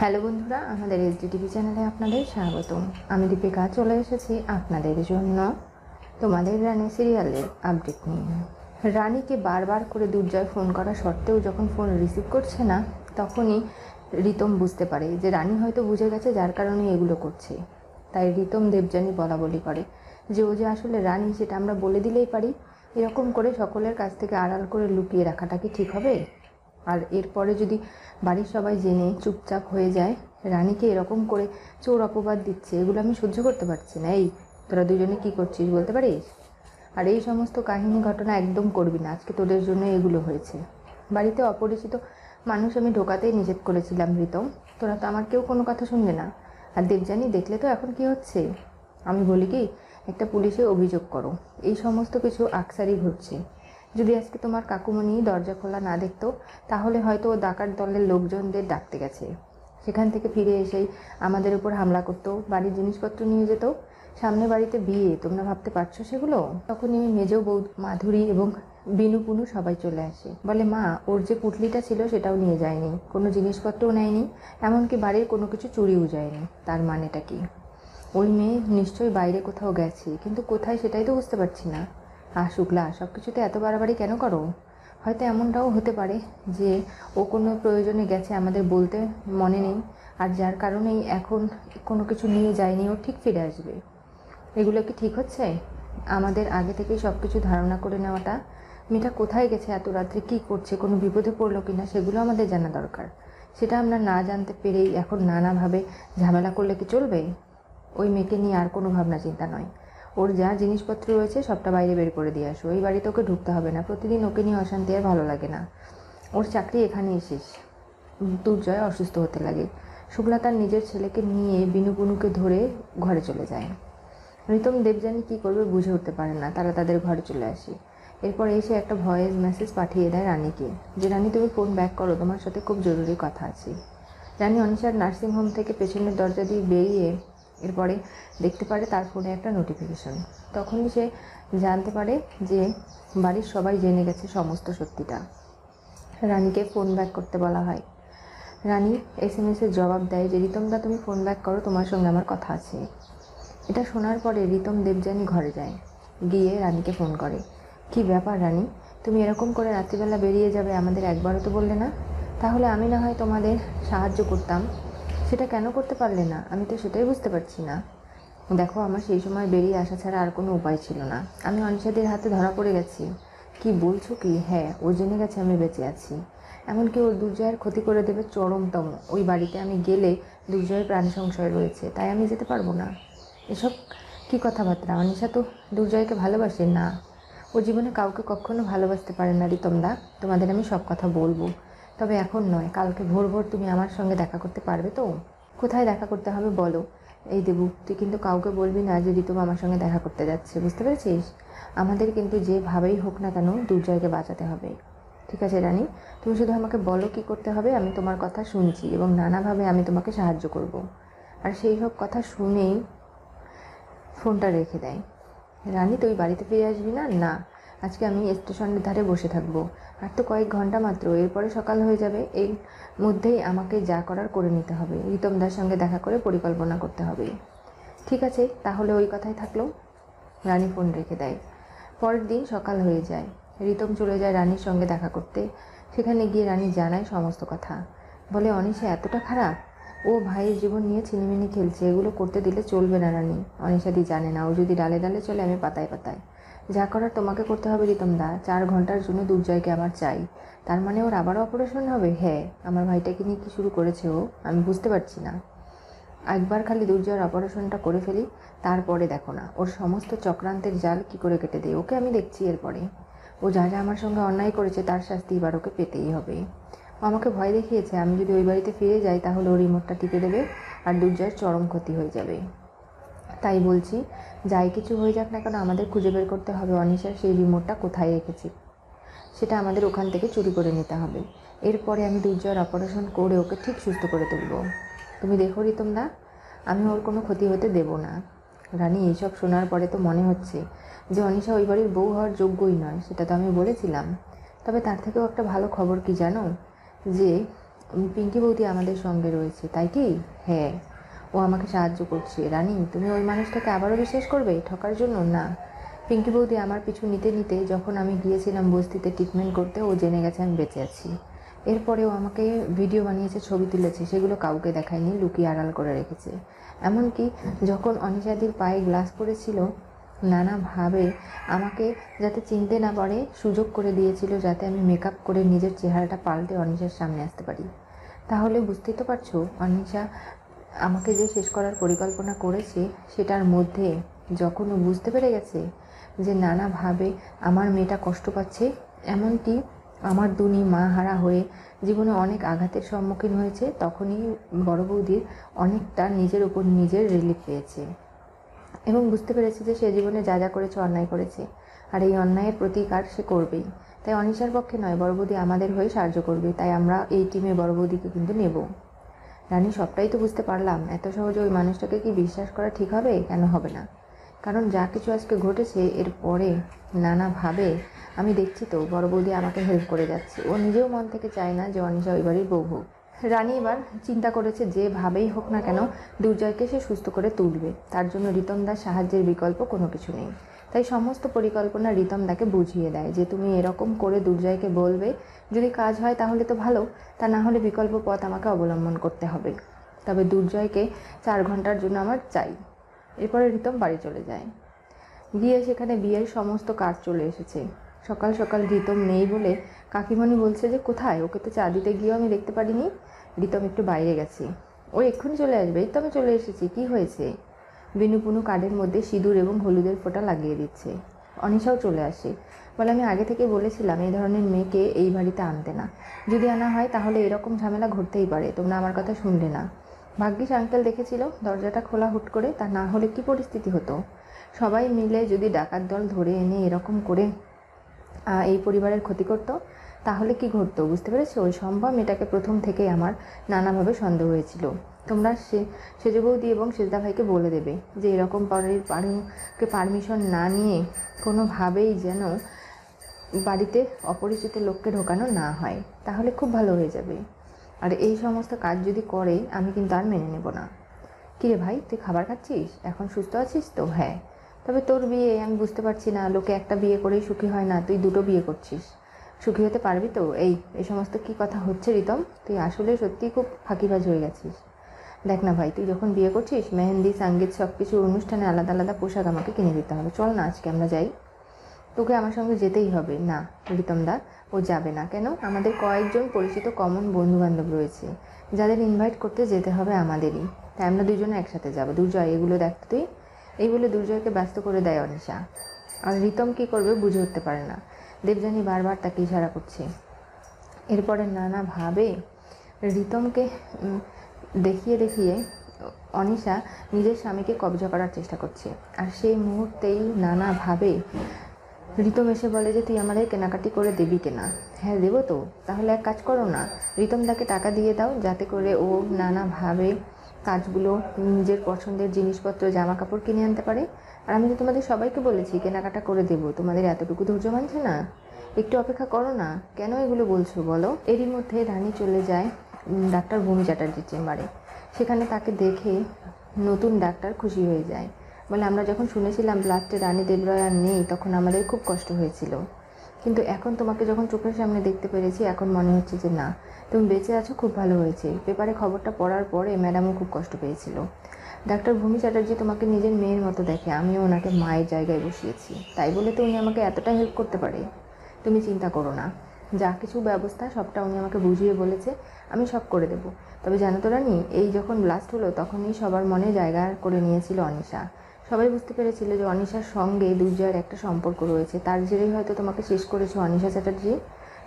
Hello বন্ধুরা, আমাদের SDTV চ্যানেলে আপনাদের স্বাগতম। আমি দীপিকা চলে এসেছি আপনাদের জন্য তোমাদের রানী সিরিয়ালের আপডেট নিয়ে। রানীকে বারবার করে দুর্জয় ফোন করা সত্ত্বেও যখন ফোন রিসিভ করছে না, তখনই রিতম বুঝতে পারে যে রানী হয়তো বুঝে গেছে যার কারণে এগুলো করছে। তাই রিতম দেবযানী বলা বলি করে যে ও যে আসলে রানী সেটা আমরা বলে দিলেই পারি। এরকম করে সকলের কাছ থেকে আড়াল করে লুকিয়ে রাখাটা কি ঠিক হবে? আর এরপরে যদি বাড়ির সবাই জেনে চুপচাপ হয়ে যায় রানীকে এরকম করে চোর অপবাদ দিচ্ছে, এগুলো আমি সহ্য করতে পারছি না। এই তোরা দুজনে কি করছিস বলতে পারিস? আর এই সমস্ত কাহিনী ঘটনা একদম করবি না, আজকে তোদের জন্য এগুলো হয়েছে। বাড়িতে অপরিচিত মানুষ আমি ঢোকাতেই নিষেধ করেছিলাম রিতম, তোরা তো আমার কেউ কোনো কথা শুনবে না। আর দেবযানী দেখলে তো এখন কি হচ্ছে। আমি বলি কি, একটা পুলিশে অভিযোগ করো, এই সমস্ত কিছু আকসারই ঘটছে। যদি আজকে তোমার কাকুমণি দরজা খোলা না দেখতো তাহলে হয়তো ও ডাকাত দলের লোকজনদের ডাকতে গেছে, সেখান থেকে ফিরে এসেই আমাদের উপর হামলা করতো, বাড়ির জিনিসপত্র নিয়ে যেত। সামনে বাড়িতে বিয়ে, তোমরা ভাবতে পারছো সেগুলো? তখনই আমি মেজো বউ মাধুরী এবং বিনু পুনু সবাই চলে আসে, বলে মা ওর যে পুটলিটা ছিল সেটাও নিয়ে যায়নি, কোনো জিনিসপত্রও নেয়নি, এমনকি বাড়ির কোনো কিছু চুরিও যায়নি। তার মানেটা কি? ওই মেয়ে নিশ্চয়ই বাইরে কোথাও গেছে, কিন্তু কোথায় সেটাই তো বুঝতে পারছি না। শুক্লা, সব কিছুতে এত বাড়াবাড়ি কেন করো? হয়তো এমনটাও হতে পারে যে ও কোনো প্রয়োজনে গেছে, আমাদের বলতে মনে নেই, আর যার কারণেই এখন কোনো কিছু নিয়ে যায়নি, ও ঠিক ফিরে আসবে। এগুলো কি ঠিক হচ্ছে? আমাদের আগে থেকেই সব কিছু ধারণা করে নেওয়াটা, মেয়েটা কোথায় গেছে, এত রাত্রে কী করছে, কোনো বিপদে পড়লো কিনা সেগুলো আমাদের জানা দরকার। সেটা আমরা না জানতে পেরেই এখন নানাভাবে ঝামেলা করলে কি চলবে? ওই মেয়েকে নিয়ে আর কোনো ভাবনা চিন্তা নয়। ওর যা জিনিসপত্র রয়েছে সবটা বাইরে বের করে দিয়ে আসো, এই বাড়িতে ওকে ঢুকতে হবে না, প্রতিদিন ওকে নিয়ে অশান্তি আর ভালো লাগে না। ওর চাকরি এখানেই শেষ। দুর্জয় অসুস্থ হতে লাগে, শুক্লা তার নিজের ছেলেকে নিয়ে বিনু পুনুকে ধরে ঘরে চলে যায়। রিতম দেবযানী কী করবে বুঝে উঠতে পারে না, তারা তাদের ঘরে চলে আসে। এরপর এসে একটা ভয়েস মেসেজ পাঠিয়ে দেয় রানীকে, যে রানী তুমি ফোন ব্যাক করো, তোমার সাথে খুব জরুরি কথা আছে। রানী অনিশার নার্সিংহোম থেকে পেছনের দরজা দিয়ে বেরিয়ে এরপরে দেখতে পারে তার ফোনে একটা নোটিফিকেশন। তখনই সে জানতে পারে যে বাড়ির সবাই জেনে গেছে সমস্ত সত্যিটা। রানীকে ফোন ব্যাক করতে বলা হয়। রানী SMS-এর জবাব দেয় যে রিতমদা তুমি ফোন ব্যাক করো, তোমার সঙ্গে আমার কথা আছে। এটা শোনার পরে রিতম দেবযানী ঘরে যায়, গিয়ে রানীকে ফোন করে। কি ব্যাপার রানী, তুমি এরকম করে রাত্রিবেলা বেরিয়ে যাবে, আমাদের একবারও তো বললে না? তাহলে আমি না হয় তোমাদের সাহায্য করতাম, সেটা কেন করতে পারলে না? আমি তো সেটাই বুঝতে পারছি না। দেখো, আমার সেই সময় বেরিয়ে আসা ছাড়া আর কোনো উপায় ছিল না, আমি অনিশাদের হাতে ধরা পড়ে গেছি। কি বলছো কি? হ্যাঁ, ও জেনে গেছে আমি বেঁচে আছি, এমনকি ওর দুর্জয়ের ক্ষতি করে দেবে চরমতম। ওই বাড়িতে আমি গেলে দুর্জয়ের প্রাণ সংশয় রয়েছে, তাই আমি যেতে পারবো না। এসব কি কথাবার্তা? অনিশা তো দুর্জয়কে ভালোবাসে না, ও জীবনে কাউকে কখনো ভালোবাসতে পারে না রিতমদা। তোমাদের আমি সব কথা বলবো, তবে এখন নয়, কালকে ভোর ভোর তুমি আমার সঙ্গে দেখা করতে পারবে তো? কোথায় দেখা করতে হবে বলো? এই দেবু, তুই কিন্তু কাউকে বলবি না যে রিতম আমার সঙ্গে দেখা করতে যাচ্ছে, বুঝতে পেরেছিস? আমাদের কিন্তু যেভাবেই হোক না কেন দুর্জয়কে বাঁচাতে হবে। ঠিক আছে রানী, তুমি শুধু আমাকে বলো কি করতে হবে, আমি তোমার কথা শুনছি এবং নানাভাবে আমি তোমাকে সাহায্য করব। আর সেই সব কথা শুনেই ফোনটা রেখে দেয়। রানী, তুই বাড়িতে ফিরে আসবি না? না, আজকে আমি স্টেশনের ধারে বসে থাকবো, আর তো কয়েক ঘন্টা মাত্র, এরপরে সকাল হয়ে যাবে। এর মধ্যেই আমাকে যা করার করে নিতে হবে, রিতমদার সঙ্গে দেখা করে পরিকল্পনা করতে হবে। ঠিক আছে, তাহলে ওই কথাই থাকলো। রানী ফোন রেখে দেয়। পরের দিন সকাল হয়ে যায়, রিতম চলে যায় রানীর সঙ্গে দেখা করতে। সেখানে গিয়ে রানী জানায় সমস্ত কথা, বলে অনিশা এতটা খারাপ, ও ভাইয়ের জীবন নিয়ে ছিনিমিনি খেলছে, এগুলো করতে দিলে চলবে না রানী। অনিশাদি জানে না, ও যদি ডালে ডালে চলে আমি পাতায় পাতায়। যা করার তোমাকে করতে হবে রিতমদা, 4 ঘন্টার জন্য দুর্জয়কে আমার চাই। তার মানে ওর আবারও অপারেশন হবে? হ্যাঁ, আমার ভাইটাকে নিয়ে কী শুরু করেছে ও, আমি বুঝতে পারছি না। একবার খালি দুর্জয়ের অপারেশনটা করে ফেলি, তারপরে দেখো না ওর সমস্ত চক্রান্তের জাল কি করে কেটে দেয়, ওকে আমি দেখছি। এরপরে ও যা যা আমার সঙ্গে অন্যায় করেছে তার শাস্তি এবার ওকে পেতেই হবে। ও আমাকে ভয় দেখিয়েছে, আমি যদি ওই বাড়িতে ফিরে যাই তাহলে ওর রিমোটটা টিপে দেবে আর দুর্জয়ের চরম ক্ষতি হয়ে যাবে। তাই বলছি, যাই কিছু হয়ে যাক না কেন আমাদের খুঁজে বের করতে হবে অনিশার সেই রিমোটটা কোথায় রেখেছি, সেটা আমাদের ওখান থেকে চুরি করে নিতে হবে। এরপরে আমি দুর্জয়ের অপারেশন করে ওকে ঠিক সুস্থ করে তুলব। তুমি দেখো রিতমদা, আমি ওর কোনো ক্ষতি হতে দেব না। রানী, এইসব শোনার পরে তো মনে হচ্ছে যে অনিশা ওই বাড়ির বউ হওয়ার যোগ্যই নয়, সেটা তো আমি বলেছিলাম। তবে তার থেকেও একটা ভালো খবর কি জানো, যে পিঙ্কি বৌদি আমাদের সঙ্গে রয়েছে, তাই কি? হ্যাঁ, ও আমাকে সাহায্য করছে। রানী, তুমি ওই মানুষটাকে আবারও বিশ্বাস করবে ঠকার জন্য? না। পিঙ্কি বৌদি আমার পিছু নিতে নিতে যখন আমি গিয়েছিলাম বস্তিতে ট্রিটমেন্ট করতে, ও জেনে গেছে আমি বেঁচে আছি। এরপরেও আমাকে ভিডিও বানিয়েছে, ছবি তুলেছে, সেগুলো কাউকে দেখায়নি, লুকিয়ে আড়াল করে রেখেছে। এমনকি যখন অনিশাদির পায়ে গ্লাস পড়েছিল, নানাভাবে আমাকে যাতে চিনতে না পারে সুযোগ করে দিয়েছিল, যাতে আমি মেকআপ করে নিজের চেহারাটা পাল্টে অনিশার সামনে আসতে পারি। তাহলে বুঝতেই তো পারছো, অনিশা আমাকে যে শেষ করার পরিকল্পনা করেছে, সেটার মধ্যে যখন ও বুঝতে পেরে গেছে যে নানাভাবে আমার মেয়েটা কষ্ট পাচ্ছে, এমনকি আমার দুনি মা হারা হয়ে জীবনে অনেক আঘাতের সম্মুখীন হয়েছে, তখনই বড় বৌদির অনেকটা নিজের উপর নিজের রিলিফ পেয়েছে এবং বুঝতে পেরেছে যে সে জীবনে যা যা করেছে অন্যায় করেছে, আর এই অন্যায়ের প্রতিকার সে করবেই। তাই অনিশার পক্ষে নয়, বড় বৌদি আমাদের হয়ে সাহায্য করবে, তাই আমরা এই টিমে বড় বৌদিকে কিন্তু নেব। রানী, সবটাই তো বুঝতে পারলাম, এত সহজে ওই মানুষটাকে কি বিশ্বাস করা ঠিক হবে? কেন হবে না? কারণ যা কিছু আজকে ঘটেছে, এর পরে নানাভাবে আমি দেখছি তো বড় বৌদি আমাকে হেল্প করে যাচ্ছে। ও নিজেও মন থেকে চায় না যে অনিশা ওই বাড়ির বউ হোক। রানী এবার চিন্তা করেছে যেভাবেই হোক না কেন দুর্জয়কে সে সুস্থ করে তুলবে, তার জন্য রিতমদার সাহায্যের বিকল্প কোনো কিছু নেই। তাই সমস্ত পরিকল্পনা রিতমদাকে বুঝিয়ে দেয় যে তুমি এরকম করে দুর্জয়কে বলবে, যদি কাজ হয় তাহলে তো ভালো, তা না হলে বিকল্প পথ আমাকে অবলম্বন করতে হবে। তবে দুর্জয়কে 4 ঘন্টার জন্য আমার চাই। এরপরে রিতম বাড়ি চলে যায়। গিয়ে সেখানে বিয়ের সমস্ত কাজ চলে এসেছে। সকাল সকাল রিতম নেই বলে কাকিমণি বলছে যে কোথায়, ওকে তো চা দিতে গিয়েও আমি দেখতে পারিনি। রিতম একটু বাইরে গেছে, ও এক্ষুনি চলে আসবে। এই তো আমি চলে এসেছি, কি হয়েছে? বিনুপুনু কার্ডের মধ্যে সিঁদুর এবং হলুদের ফোঁটা লাগিয়ে দিচ্ছে। অনিশাও চলে আসে, বলে আমি আগে থেকে বলেছিলাম এই ধরনের মেয়েকে এই বাড়িতে আনতে না, যদি আনা হয় তাহলে এরকম ঝামেলা ঘটতেই পারে, তোমরা আমার কথা শুনলে না। ভাগ্যিস আঙ্কেল দেখেছিল দরজাটা খোলা হুট করে, তা না হলে কি পরিস্থিতি হতো। সবাই মিলে যদি ডাকাত দল ধরে এনে এরকম করে এই পরিবারের ক্ষতি করতো, তাহলে কি ঘটতো বুঝতে পেরেছো? ওই সম্ভব মেয়েটাকে প্রথম থেকেই আমার নানাভাবে সন্দেহ হয়েছিল। তোমরা সেজ বৌদি এবং সেজদা ভাইকে বলে দেবে যে এরকম পাড়ুকে পারমিশন না নিয়ে কোনোভাবেই যেন বাড়িতে অপরিচিত লোককে ঢোকানো না হয়, তাহলে খুব ভালো হয়ে যাবে। আর এই সমস্ত কাজ যদি করে আমি কিন্তু আর মেনে নেব না। কিরে ভাই, তুই খাবার খাচ্ছিস? এখন সুস্থ আছিস তো? হ্যাঁ। তবে তোর বিয়ে আমি বুঝতে পারছি না, লোকে একটা বিয়ে করেই সুখী হয় না, তুই 2টো বিয়ে করছিস, সুখী হতে পারবি তো? এই সমস্ত কি কথা হচ্ছে রিতম? তুই আসলে সত্যিই খুব ফাঁকিবাজ হয়ে গেছিস। দেখ না ভাই, তুই যখন বিয়ে করছিস, মেহেন্দি সঙ্গীত সব কিছু অনুষ্ঠানে আলাদা আলাদা পোশাক আমাকে কিনে দিতে হবে। চল না আজকে আমরা যাই, তোকে আমার সঙ্গে যেতেই হবে। না রিতমদা, ও যাবে না। কেন? আমাদের কয়েকজন পরিচিত কমন বন্ধুবান্ধব রয়েছে, যাদের ইনভাইট করতে যেতে হবে আমাদেরই, তাই আমরা দুজনে একসাথে যাবো। দুর্জয়, এগুলো দেখ তুই। এই বলে দুর্জয়কে ব্যস্ত করে দেয় অনিশা। আর রিতম কী করবে বুঝে উঠতে পারে না। দেবযানী বারবার তাকে ইশারা করছে। এরপরে নানাভাবে রিতমকে দেখিয়ে দেখিয়ে অনিশা নিজের স্বামীকে কবজা করার চেষ্টা করছে। আর সেই মুহূর্তেই নানাভাবে রিতম এসে বলে যে তুই আমাদের কেনাকাটি করে দিবি কিনা? হ্যাঁ দেবো তো। তাহলে এক কাজ করো না, রিতমদাকে টাকা দিয়ে দাও, যাতে করে ও নানাভাবে কাজগুলো নিজের পছন্দের জিনিসপত্র জামা কাপড় কিনে আনতে পারে। আর আমি তো তোমাদের সবাইকে বলেছি কেনাকাটা করে দেবো, তোমাদের এতটুকু ধৈর্য মানছে না? একটু অপেক্ষা করো না, কেন এগুলো বলছো বলো? এরই মধ্যে রানী চলে যায় ডাক্তার ভূমি চ্যাটার্জির চেম্বারে। সেখানে তাকে দেখে নতুন ডাক্তার খুশি হয়ে যায়, বলে আমরা যখন শুনেছিলাম ব্লাস্টে রানী দেবরায় আর নেই, তখন আমাদের খুব কষ্ট হয়েছিল, কিন্তু এখন তোমাকে যখন চোখের সামনে দেখতে পেরেছি, এখন মনে হচ্ছে যে না, তুমি বেঁচে আছো, খুব ভালো হয়েছে। পেপারে খবরটা পড়ার পরে ম্যাডামও খুব কষ্ট পেয়েছিল। ডাক্তার ভূমি চ্যাটার্জি তোমাকে নিজের মেয়ের মতো দেখে, আমিও ওনাকে মায়ের জায়গায় বসিয়েছি, তাই বলে তো উনি আমাকে এতটা হেল্প করতে পারে। তুমি চিন্তা করো না, যা কিছু ব্যবস্থা সবটা উনি আমাকে বুঝিয়ে বলেছে, আমি সব করে দেবো। তবে জানো তো রানী, এই যখন ব্লাস্ট হলো তখনই সবার মনে জায়গা করে নিয়েছিল অনিশা। সবাই বুঝতে পেরেছিল যে অনিশার সঙ্গে দুর্জয়ের একটা সম্পর্ক রয়েছে, তার জেরেই হয়তো তোমাকে শেষ করেছে অনিশা চ্যাটার্জি।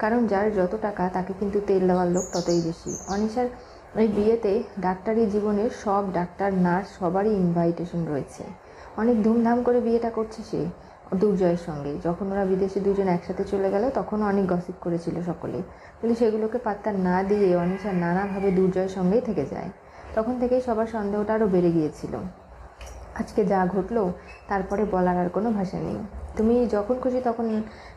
কারণ যার যত টাকা তাকে কিন্তু তেল দেওয়ার লোক ততই বেশি। অনিশার এই বিয়েতে ডাক্তারি জীবনের সব ডাক্তার নার্স সবারই ইনভাইটেশন রয়েছে। অনেক ধুমধাম করে বিয়েটা করছে সে দুর্জয়ের সঙ্গে। যখন ওরা বিদেশে দুজন একসাথে চলে গেল, তখনও অনেক গসিপ করেছিল সকলে, কিন্তু সেগুলোকে পাত্তা না দিয়ে অনিশা নানাভাবে দুর্জয়ের সঙ্গেই থেকে যায়। তখন থেকেই সবার সন্দেহটা আরও বেড়ে গিয়েছিল। আজকে যা ঘটলো তারপরে বলার আর কোনো ভাষা নেই। তুমি যখন খুশি তখন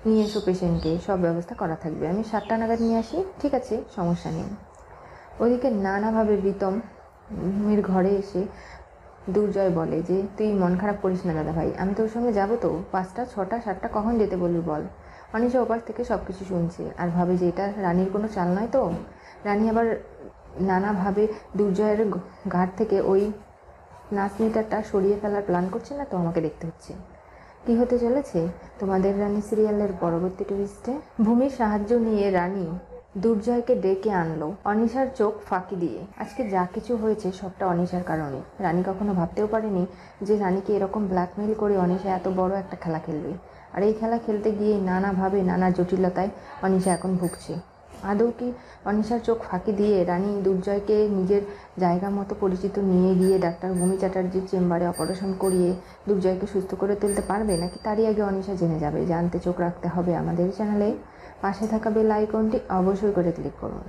নিয়ে এসো পেশেন্টকে, সব ব্যবস্থা করা থাকবে। আমি 7টা নাগাদ নিয়ে আসি। ঠিক আছে, সমস্যা নেই। ওদিকে নানাভাবে রিতমের ঘরে এসে দুর্জয় বলে যে তুই মন খারাপ করিস না দাদা ভাই, আমি তোর সঙ্গে যাবো তো, 5টা 6টা 7টা কখন যেতে বলবি বল। অনিশা ওপাশ থেকে সব কিছু শুনছে আর ভাবে যে এটা রানীর কোনো চাল নয় তো। রানী আবার নানাভাবে দুর্জয়ের ঘাট থেকে ওই নাচ মিটারটা সরিয়ে ফেলার প্ল্যান করছে না তো, আমাকে দেখতে হচ্ছে। কি হতে চলেছে তোমাদের রানী সিরিয়ালের পরবর্তী টুইস্টে? ভূমির সাহায্য নিয়ে রানী দুর্জয়কে ডেকে আনলো অনিশার চোখ ফাঁকি দিয়ে। আজকে যা কিছু হয়েছে সবটা অনিশার কারণে। রানী কখনো ভাবতেও পারেনি যে রানীকে এরকম ব্ল্যাকমেইল করে অনিশা এত বড় একটা খেলা খেলবে। আর এই খেলা খেলতে গিয়ে নানাভাবে নানা জটিলতায় অনিশা এখন ভুগছে। আদৌ কি অনিশার চোখ ফাঁকি দিয়ে রানী দুর্জয়কে নিজের জায়গা মতো পরিচিত নিয়ে গিয়ে ডাক্তার ভূমি চ্যাটার্জির চেম্বারে অপারেশন করিয়ে দুর্জয়কে সুস্থ করে তুলতে পারবে, নাকি তারই আগে অনিশা জেনে যাবে? জানতে চোখ রাখতে হবে আমাদের চ্যানেলে। পাশে থাকা বেল আইকনটি অবশ্যই করে ক্লিক করুন।